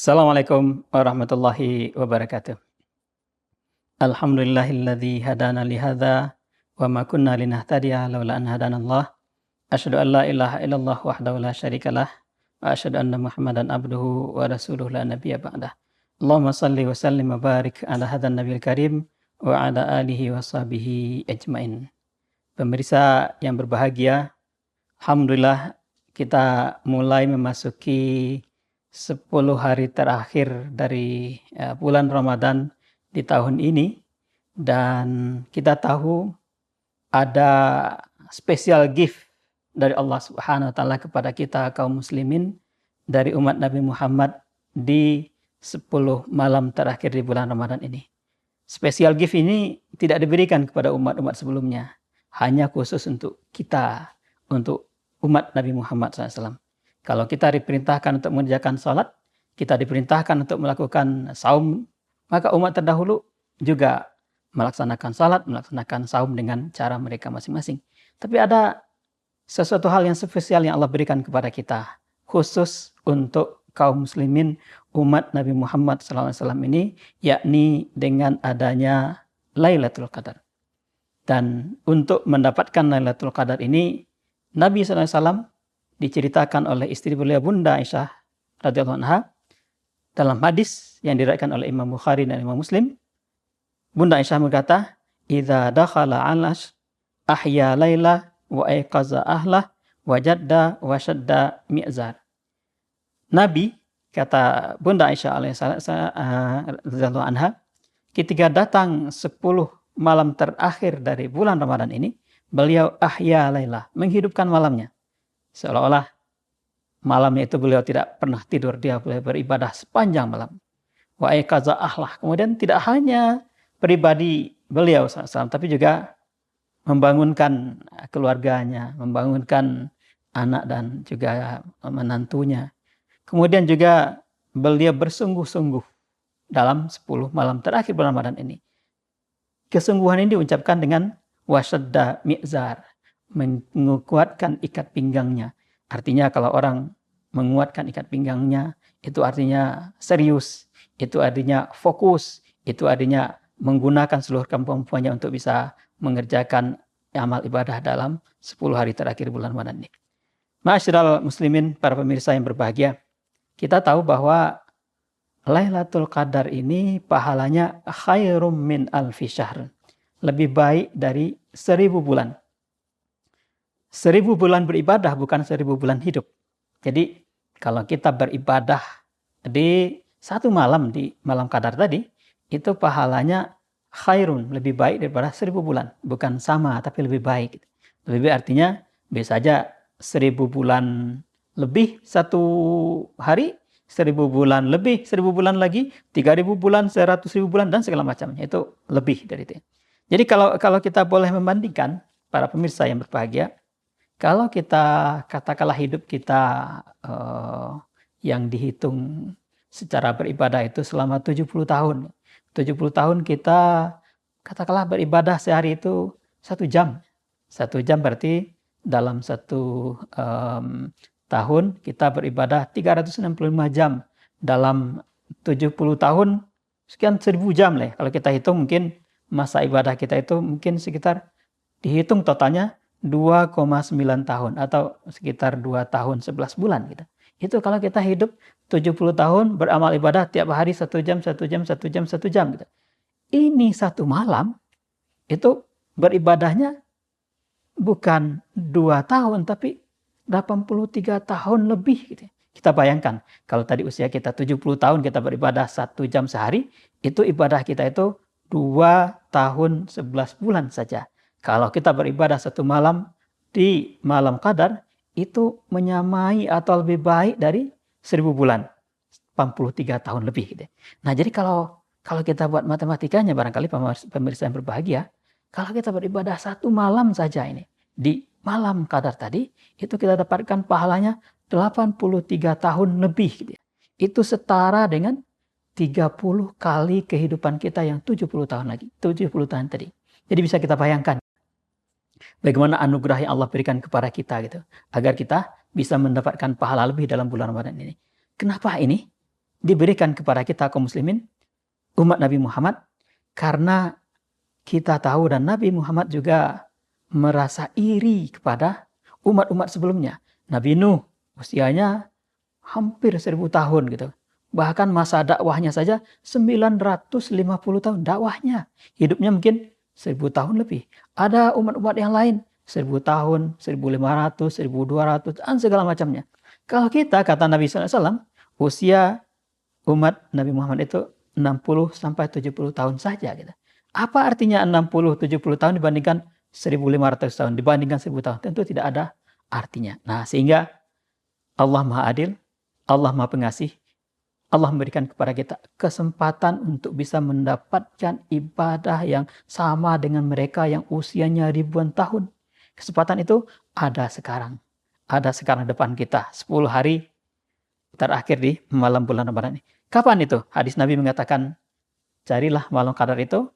Assalamualaikum warahmatullahi wabarakatuh. Alhamdulillahilladzi hadana li hadza wa ma kunna linahtadiya laula an hadanallah. Asyhadu an la ilaha illallah wahdahu la syarikalah wa asyhadu anna Muhammadan abduhu wa rasuluhu la nabiyya ba'dah. Allahumma shalli wa sallim wa barik ala hadzal nabiyil karim wa ala alihi wa sahbihi ajmain. Pemirsa yang berbahagia, alhamdulillah kita mulai memasuki 10 hari terakhir dari bulan Ramadan di tahun ini, dan kita tahu ada special gift dari Allah Subhanahu wa taala kepada kita kaum muslimin dari umat Nabi Muhammad di 10 malam terakhir di bulan Ramadan ini. Special gift ini tidak diberikan kepada umat-umat sebelumnya, hanya khusus untuk kita, untuk umat Nabi Muhammad SAW. Kalau kita diperintahkan untuk mengerjakan sholat, kita diperintahkan untuk melakukan saum, maka umat terdahulu juga melaksanakan sholat, melaksanakan saum dengan cara mereka masing-masing. Tapi ada sesuatu hal yang spesial yang Allah berikan kepada kita, khusus untuk kaum muslimin umat Nabi Muhammad SAW ini, yakni dengan adanya Lailatul Qadar. Dan untuk mendapatkan Lailatul Qadar ini, Nabi SAW diceritakan oleh istri beliau Bunda Aisyah radhiyallahu anha dalam hadis yang diriwayatkan oleh Imam Bukhari dan Imam Muslim. Bunda Aisyah berkata, "Idza dakhala 'alash ahya laila wa aiqaza ahlah wa jadda wa shadda mi'zar." Nabi, kata Bunda Aisyah radhiyallahu anha, ketika datang 10 malam terakhir dari bulan Ramadan ini, beliau ahya laila, menghidupkan malamnya. Seolah-olah malamnya itu beliau tidak pernah tidur, dia beribadah sepanjang malam. Wa aiqaza ahlah, kemudian tidak hanya pribadi beliau SAW, tapi juga membangunkan keluarganya, membangunkan anak dan juga menantunya. Kemudian juga beliau bersungguh-sungguh dalam 10 malam terakhir bulan Ramadan ini. Kesungguhan ini diucapkan dengan wasyadda mi'zar, menguatkan ikat pinggangnya. Artinya kalau orang menguatkan ikat pinggangnya, itu artinya serius, itu artinya fokus, itu artinya menggunakan seluruh kemampuannya untuk bisa mengerjakan amal ibadah dalam 10 hari terakhir bulan Ramadan ini. Ma'asyiral muslimin, para pemirsa yang berbahagia, kita tahu bahwa Lailatul Qadar ini pahalanya khairum min alfi syahr, lebih baik dari 1000 bulan. 1000 bulan beribadah, bukan 1000 bulan hidup. Jadi kalau kita beribadah di satu malam, di malam Qadar tadi, itu pahalanya khairun, lebih baik daripada 1000 bulan. Bukan sama, tapi lebih baik. Lebih baik artinya bisa saja 1000 bulan lebih satu hari, 1000 bulan lebih, 1000 bulan lagi, 3000 bulan, 100.000 bulan, dan segala macamnya. Itu lebih dari itu. Jadi kalau kita boleh membandingkan, para pemirsa yang berbahagia, kalau kita katakanlah hidup kita yang dihitung secara beribadah itu selama 70 tahun. 70 tahun kita katakanlah beribadah sehari itu 1 jam. 1 jam berarti dalam 1 tahun kita beribadah 365 jam. Dalam 70 tahun sekian 1000 jam lah. Kalau kita hitung mungkin masa ibadah kita itu mungkin sekitar dihitung totalnya 2,9 tahun atau sekitar 2 tahun 11 bulan gitu. Itu kalau kita hidup 70 tahun beramal ibadah tiap hari 1 jam, 1 jam, 1 jam, 1 jam gitu. Ini 1 malam itu beribadahnya bukan 2 tahun tapi 83 tahun lebih gitu. Kita bayangkan kalau tadi usia kita 70 tahun kita beribadah 1 jam sehari, itu ibadah kita itu 2 tahun 11 bulan saja. Kalau kita beribadah 1 malam di malam Qadar, itu menyamai atau lebih baik dari 1000 bulan. 83 tahun lebih. Gitu. Nah jadi kalau kita buat matematikanya, barangkali pemirsa yang berbahagia, kalau kita beribadah 1 malam saja ini, di malam Qadar tadi, itu kita dapatkan pahalanya 83 tahun lebih. Gitu. Itu setara dengan 30 kali kehidupan kita yang 70 tahun lagi. 70 tahun tadi. Jadi bisa kita bayangkan bagaimana anugerah yang Allah berikan kepada kita gitu, agar kita bisa mendapatkan pahala lebih dalam bulan Ramadan ini. Kenapa ini? diberikan kepada kita kaum muslimin, umat Nabi Muhammad, karena kita tahu dan Nabi Muhammad juga merasa iri kepada umat-umat sebelumnya. Nabi Nuh usianya hampir 1000 tahun gitu. Bahkan masa dakwahnya saja 950 tahun dakwahnya. Hidupnya mungkin 1000 tahun lebih. Ada umat-umat yang lain 1000 tahun, 1500, 1200 dan segala macamnya. Kalau kita, kata Nabi SAW, usia umat Nabi Muhammad itu 60 sampai 70 tahun saja gitu. Apa artinya 60-70 tahun dibandingkan 1500 tahun, dibandingkan 1000 tahun? Tentu tidak ada artinya. Nah, sehingga Allah Maha Adil, Allah Maha Pengasih, Allah memberikan kepada kita kesempatan untuk bisa mendapatkan ibadah yang sama dengan mereka yang usianya ribuan tahun. Kesempatan itu ada sekarang. Ada sekarang depan kita. 10 hari terakhir di malam bulan Ramadan ini. Kapan itu? Hadis Nabi mengatakan, carilah malam qadar itu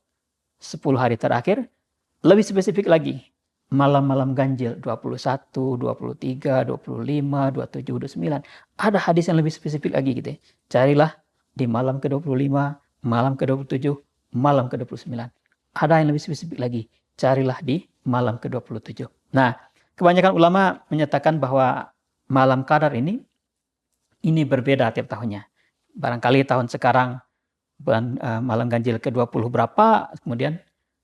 10 hari terakhir. Lebih spesifik lagi, malam-malam ganjil 21, 23, 25, 27, 29. Ada hadis yang lebih spesifik lagi gitu ya. Carilah di malam ke-25, malam ke-27, malam ke-29. Ada yang lebih spesifik lagi. Carilah di malam ke-27. Nah, kebanyakan ulama menyatakan bahwa malam qadar ini berbeda tiap tahunnya. Barangkali tahun sekarang malam ganjil ke-20 berapa, kemudian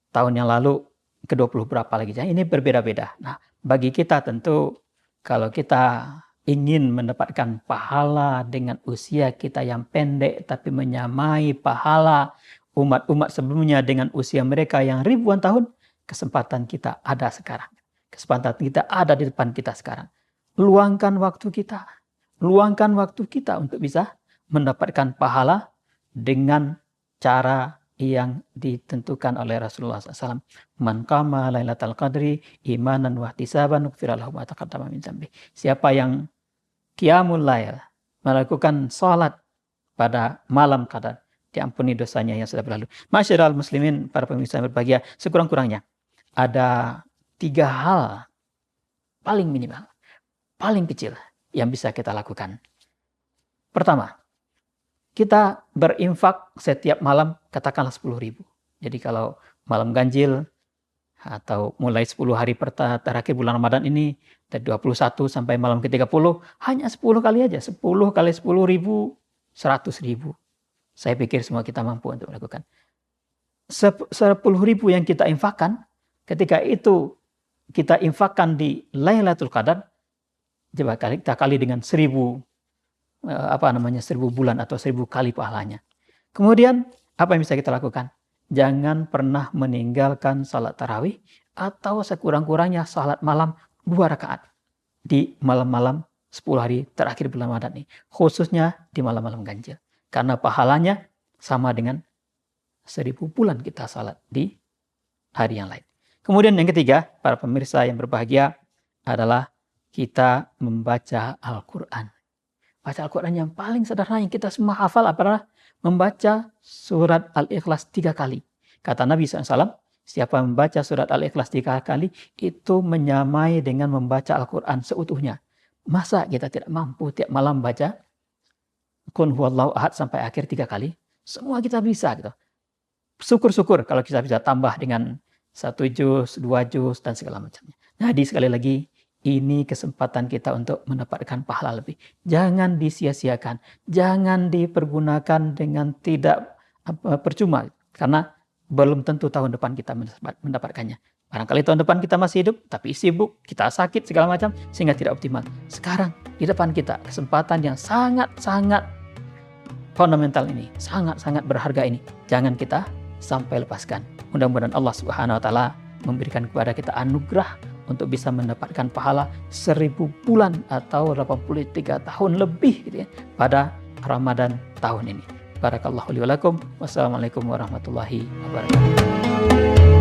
tahun yang lalu ke-20 berapa lagi. Jadi ini berbeda-beda. Nah, bagi kita tentu kalau kita ingin mendapatkan pahala dengan usia kita yang pendek tapi menyamai pahala umat-umat sebelumnya dengan usia mereka yang ribuan tahun, kesempatan kita ada sekarang. Kesempatan kita ada di depan kita sekarang. Luangkan waktu kita. Luangkan waktu kita untuk bisa mendapatkan pahala dengan cara yang ditentukan oleh Rasulullah SAW. Man qama lailatal qadri imanan wa ihtisaban ghufira lahu ma taqaddama min dzambi. Siapa yang qiyamul lail, melakukan salat pada malam qadar, diampuni dosanya yang sudah berlalu. Masyiral muslimin, para pemirsa yang berbahagia, sekurang-kurangnya ada 3 hal paling minimal, paling kecil yang bisa kita lakukan. Pertama, kita berinfak setiap malam katakanlah 10.000. Jadi kalau malam ganjil atau mulai 10 hari terakhir bulan Ramadan ini dari 21 sampai malam ke-30 hanya 10 kali aja. 10 kali 10.000, 100.000. Saya pikir semua kita mampu untuk melakukan. 10.000 yang kita infakkan, ketika itu kita infakkan di Lailatul Qadar, coba kita kali dengan 1000 bulan atau 1000 kali pahalanya. Kemudian apa yang bisa kita lakukan? Jangan pernah meninggalkan salat tarawih atau sekurang-kurangnya salat malam 2 rakaat di malam-malam 10 hari terakhir bulan Ramadan ini, khususnya di malam-malam ganjil. Karena pahalanya sama dengan 1000 bulan kita salat di hari yang lain. Kemudian yang ketiga, para pemirsa yang berbahagia, adalah kita membaca Al-Quran. Baca Al-Quran yang paling sederhana yang kita semua hafal adalah membaca surat Al-Ikhlas 3 kali. Kata Nabi SAW, siapa membaca surat Al-Ikhlas 3 kali, itu menyamai dengan membaca Al-Quran seutuhnya. Masa kita tidak mampu tiap malam baca Qul huwallahu ahad sampai akhir 3 kali? Semua kita bisa gitu. Syukur-syukur kalau kita bisa tambah dengan 1 juz, 2 juz, dan segala macamnya. Jadi sekali lagi, ini kesempatan kita untuk mendapatkan pahala lebih. Jangan disia-siakan. Jangan dipergunakan dengan tidak percuma. Karena belum tentu tahun depan kita mendapatkannya. Barangkali tahun depan kita masih hidup, tapi sibuk, kita sakit, segala macam, sehingga tidak optimal. Sekarang, di depan kita, kesempatan yang sangat-sangat fundamental ini, sangat-sangat berharga ini. Jangan kita sampai lepaskan. Mudah-mudahan Allah Subhanahu wa Ta'ala memberikan kepada kita anugerah untuk bisa mendapatkan pahala 1000 bulan atau 83 tahun lebih gitu ya, pada Ramadan tahun ini. Barakallahu li wa lakum. Wassalamualaikum warahmatullahi wabarakatuh.